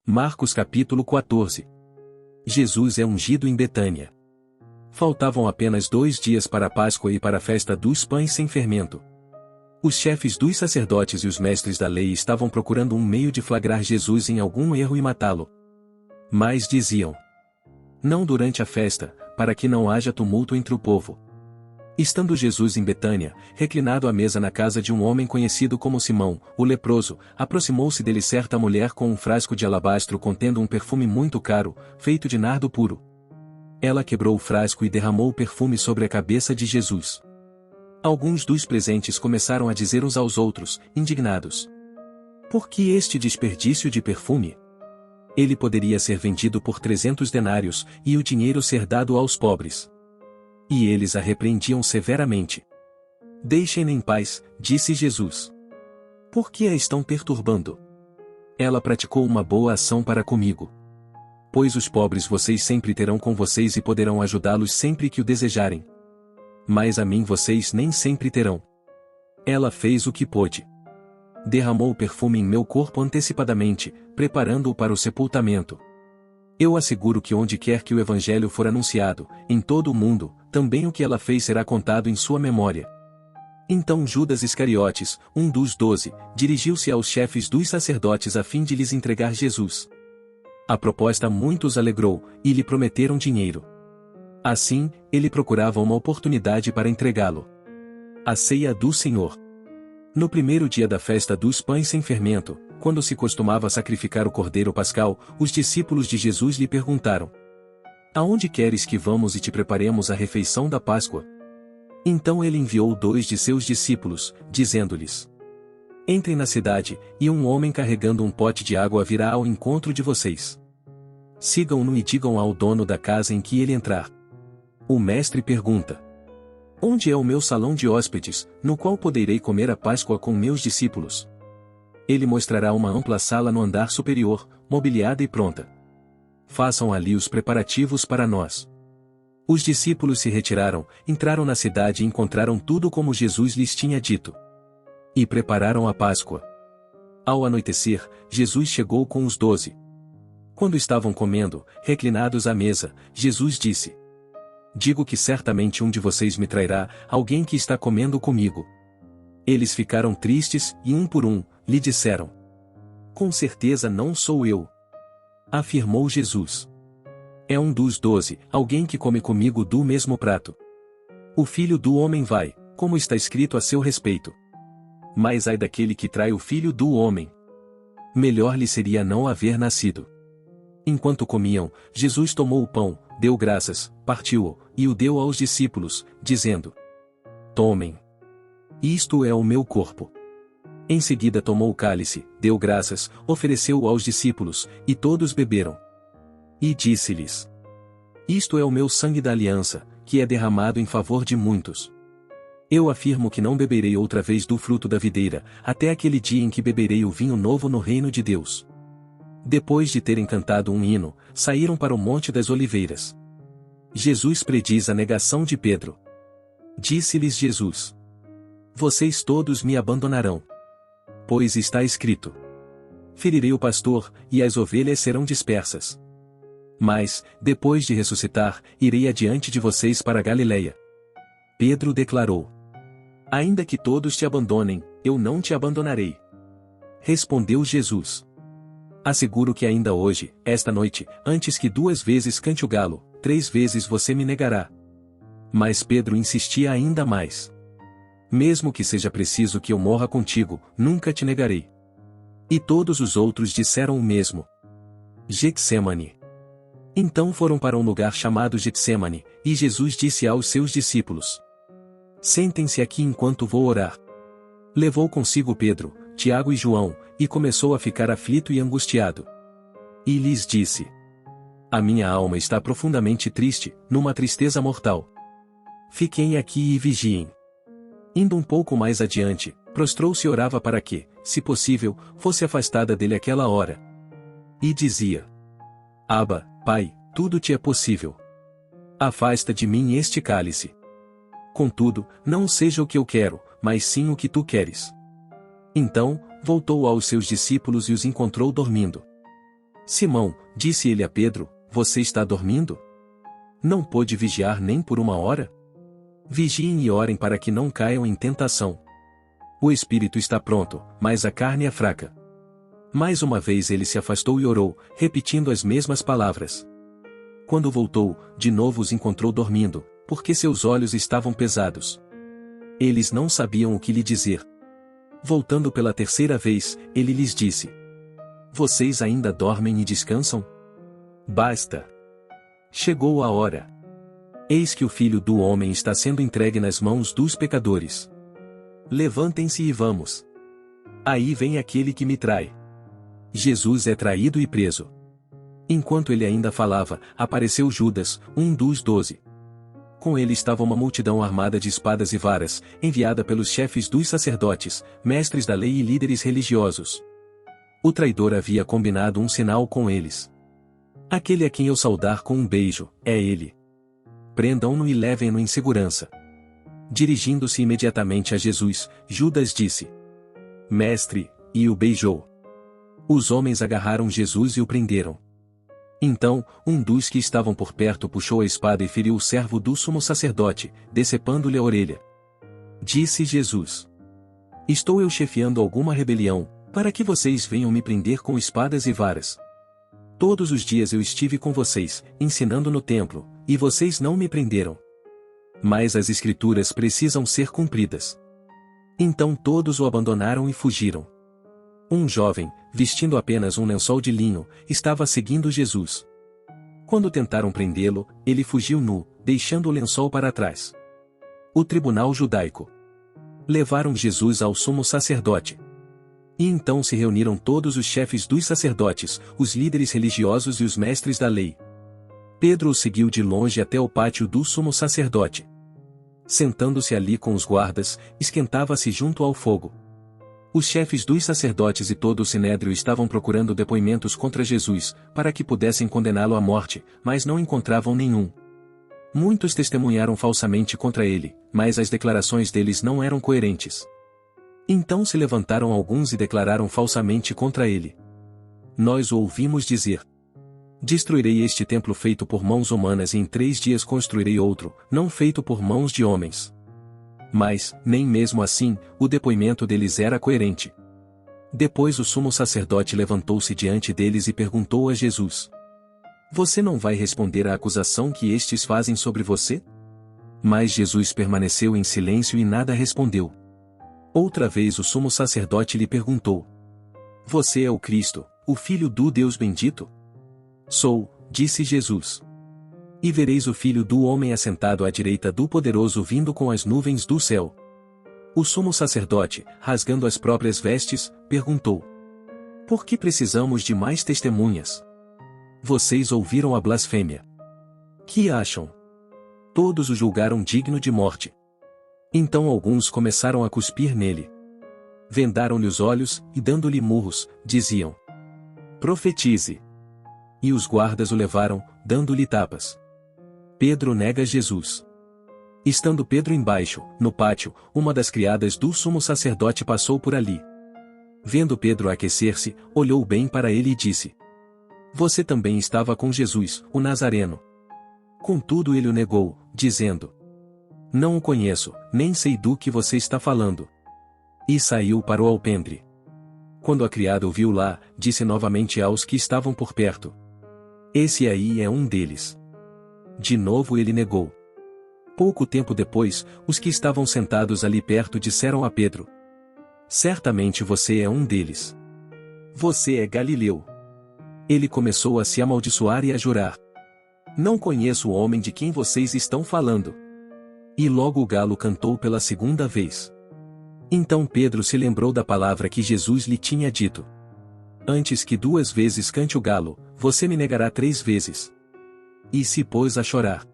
Marcos capítulo 14. Jesus é ungido em Betânia. Faltavam apenas 2 dias para a Páscoa e para a festa dos pães sem fermento. Os chefes dos sacerdotes e os mestres da lei estavam procurando um meio de flagrar Jesus em algum erro e matá-lo. Mas diziam: não durante a festa, para que não haja tumulto entre o povo. Estando Jesus em Betânia, reclinado à mesa na casa de um homem conhecido como Simão, o leproso, aproximou-se dele certa mulher com um frasco de alabastro contendo um perfume muito caro, feito de nardo puro. Ela quebrou o frasco e derramou o perfume sobre a cabeça de Jesus. Alguns dos presentes começaram a dizer uns aos outros, indignados: por que este desperdício de perfume? Ele poderia ser vendido por 300 denários, e o dinheiro ser dado aos pobres. E eles a repreendiam severamente. Deixem-na em paz, disse Jesus. Por que a estão perturbando? Ela praticou uma boa ação para comigo. Pois os pobres vocês sempre terão com vocês e poderão ajudá-los sempre que o desejarem. Mas a mim vocês nem sempre terão. Ela fez o que pôde. Derramou o perfume em meu corpo antecipadamente, preparando-o para o sepultamento. Eu asseguro que onde quer que o Evangelho for anunciado, em todo o mundo, também o que ela fez será contado em sua memória. Então Judas Iscariotes, um dos 12, dirigiu-se aos chefes dos sacerdotes a fim de lhes entregar Jesus. A proposta muitos alegrou, e lhe prometeram dinheiro. Assim, ele procurava uma oportunidade para entregá-lo. A ceia do Senhor. No primeiro dia da festa dos pães sem fermento, quando se costumava sacrificar o cordeiro pascal, os discípulos de Jesus lhe perguntaram: aonde queres que vamos e te preparemos a refeição da Páscoa? Então ele enviou 2 de seus discípulos, dizendo-lhes: entrem na cidade, e um homem carregando um pote de água virá ao encontro de vocês. Sigam-no e digam ao dono da casa em que ele entrar: o mestre pergunta: onde é o meu salão de hóspedes, no qual poderei comer a Páscoa com meus discípulos? Ele mostrará uma ampla sala no andar superior, mobiliada e pronta. Façam ali os preparativos para nós. Os discípulos se retiraram, entraram na cidade e encontraram tudo como Jesus lhes tinha dito. E prepararam a Páscoa. Ao anoitecer, Jesus chegou com os 12. Quando estavam comendo, reclinados à mesa, Jesus disse: digo que certamente um de vocês me trairá, alguém que está comendo comigo. Eles ficaram tristes, e um por um, lhe disseram: com certeza não sou eu. Afirmou Jesus: é um dos 12, alguém que come comigo do mesmo prato. O Filho do Homem vai, como está escrito a seu respeito. Mas ai daquele que trai o Filho do Homem. Melhor lhe seria não haver nascido. Enquanto comiam, Jesus tomou o pão, deu graças, partiu-o, e o deu aos discípulos, dizendo: tomem. Isto é o meu corpo. Em seguida tomou o cálice, deu graças, ofereceu-o aos discípulos, e todos beberam. E disse-lhes: isto é o meu sangue da aliança, que é derramado em favor de muitos. Eu afirmo que não beberei outra vez do fruto da videira, até aquele dia em que beberei o vinho novo no reino de Deus. Depois de terem cantado um hino, saíram para o Monte das Oliveiras. Jesus prediz a negação de Pedro. Disse-lhes Jesus: vocês todos me abandonarão. Pois está escrito: ferirei o pastor, e as ovelhas serão dispersas. Mas, depois de ressuscitar, irei adiante de vocês para Galiléia. Pedro declarou: ainda que todos te abandonem, eu não te abandonarei. Respondeu Jesus: asseguro que ainda hoje, esta noite, antes que 2 vezes cante o galo, 3 vezes você me negará. Mas Pedro insistia ainda mais: mesmo que seja preciso que eu morra contigo, nunca te negarei. E todos os outros disseram o mesmo. Getsêmani. Então foram para um lugar chamado Getsêmani, e Jesus disse aos seus discípulos: sentem-se aqui enquanto vou orar. Levou consigo Pedro, Tiago e João, e começou a ficar aflito e angustiado. E lhes disse: a minha alma está profundamente triste, numa tristeza mortal. Fiquem aqui e vigiem. Indo um pouco mais adiante, prostrou-se e orava para que, se possível, fosse afastada dele aquela hora. E dizia: Abba, Pai, tudo te é possível. Afasta de mim este cálice. Contudo, não seja o que eu quero, mas sim o que tu queres. Então, voltou aos seus discípulos e os encontrou dormindo. Simão, disse ele a Pedro, você está dormindo? Não pôde vigiar nem por 1 hora? Vigiem e orem para que não caiam em tentação. O espírito está pronto, mas a carne é fraca. Mais uma vez ele se afastou e orou, repetindo as mesmas palavras. Quando voltou, de novo os encontrou dormindo, porque seus olhos estavam pesados. Eles não sabiam o que lhe dizer. Voltando pela 3ª vez, ele lhes disse: Vocês ainda dormem e descansam? Basta! Chegou a hora. Eis que o Filho do Homem está sendo entregue nas mãos dos pecadores. Levantem-se e vamos. Aí vem aquele que me trai. Jesus é traído e preso. Enquanto ele ainda falava, apareceu Judas, um dos 12. Com ele estava uma multidão armada de espadas e varas, enviada pelos chefes dos sacerdotes, mestres da lei e líderes religiosos. O traidor havia combinado um sinal com eles. Aquele a quem eu saudar com um beijo, é ele. Prendam-no e levem-no em segurança. Dirigindo-se imediatamente a Jesus, Judas disse: Mestre, e o beijou. Os homens agarraram Jesus e o prenderam. Então, um dos que estavam por perto puxou a espada e feriu o servo do sumo sacerdote, decepando-lhe a orelha. Disse Jesus: Estou eu chefiando alguma rebelião, para que vocês venham me prender com espadas e varas? Todos os dias eu estive com vocês, ensinando no templo, e vocês não me prenderam. Mas as escrituras precisam ser cumpridas. Então todos o abandonaram e fugiram. Um jovem, vestindo apenas um lençol de linho, estava seguindo Jesus. Quando tentaram prendê-lo, ele fugiu nu, deixando o lençol para trás. O tribunal judaico. Levaram Jesus ao sumo sacerdote. E então se reuniram todos os chefes dos sacerdotes, os líderes religiosos e os mestres da lei. Pedro o seguiu de longe até o pátio do sumo sacerdote. Sentando-se ali com os guardas, esquentava-se junto ao fogo. Os chefes dos sacerdotes e todo o sinédrio estavam procurando depoimentos contra Jesus, para que pudessem condená-lo à morte, mas não encontravam nenhum. Muitos testemunharam falsamente contra ele, mas as declarações deles não eram coerentes. Então se levantaram alguns e declararam falsamente contra ele. Nós o ouvimos dizer: Destruirei este templo feito por mãos humanas e em 3 dias construirei outro, não feito por mãos de homens. Mas, nem mesmo assim, o depoimento deles era coerente. Depois o sumo sacerdote levantou-se diante deles e perguntou a Jesus: Você não vai responder à acusação que estes fazem sobre você? Mas Jesus permaneceu em silêncio e nada respondeu. Outra vez o sumo sacerdote lhe perguntou: Você é o Cristo, o Filho do Deus bendito? Sou, disse Jesus. E vereis o Filho do Homem assentado à direita do Poderoso vindo com as nuvens do céu. O sumo sacerdote, rasgando as próprias vestes, perguntou: Por que precisamos de mais testemunhas? Vocês ouviram a blasfêmia. Que acham? Todos o julgaram digno de morte. Então alguns começaram a cuspir nele. Vendaram-lhe os olhos, e dando-lhe murros, diziam: Profetize. E os guardas o levaram, dando-lhe tapas. Pedro nega Jesus. Estando Pedro embaixo, no pátio, uma das criadas do sumo sacerdote passou por ali. Vendo Pedro aquecer-se, olhou bem para ele e disse: Você também estava com Jesus, o Nazareno. Contudo ele o negou, dizendo: Não o conheço, nem sei do que você está falando. E saiu para o alpendre. Quando a criada o viu lá, disse novamente aos que estavam por perto: Esse aí é um deles. De novo ele negou. Pouco tempo depois, os que estavam sentados ali perto disseram a Pedro: Certamente você é um deles. Você é galileu. Ele começou a se amaldiçoar e a jurar: Não conheço o homem de quem vocês estão falando. E logo o galo cantou pela 2ª vez. Então Pedro se lembrou da palavra que Jesus lhe tinha dito: Antes que 2 vezes cante o galo, você me negará 3 vezes. E se pôs a chorar.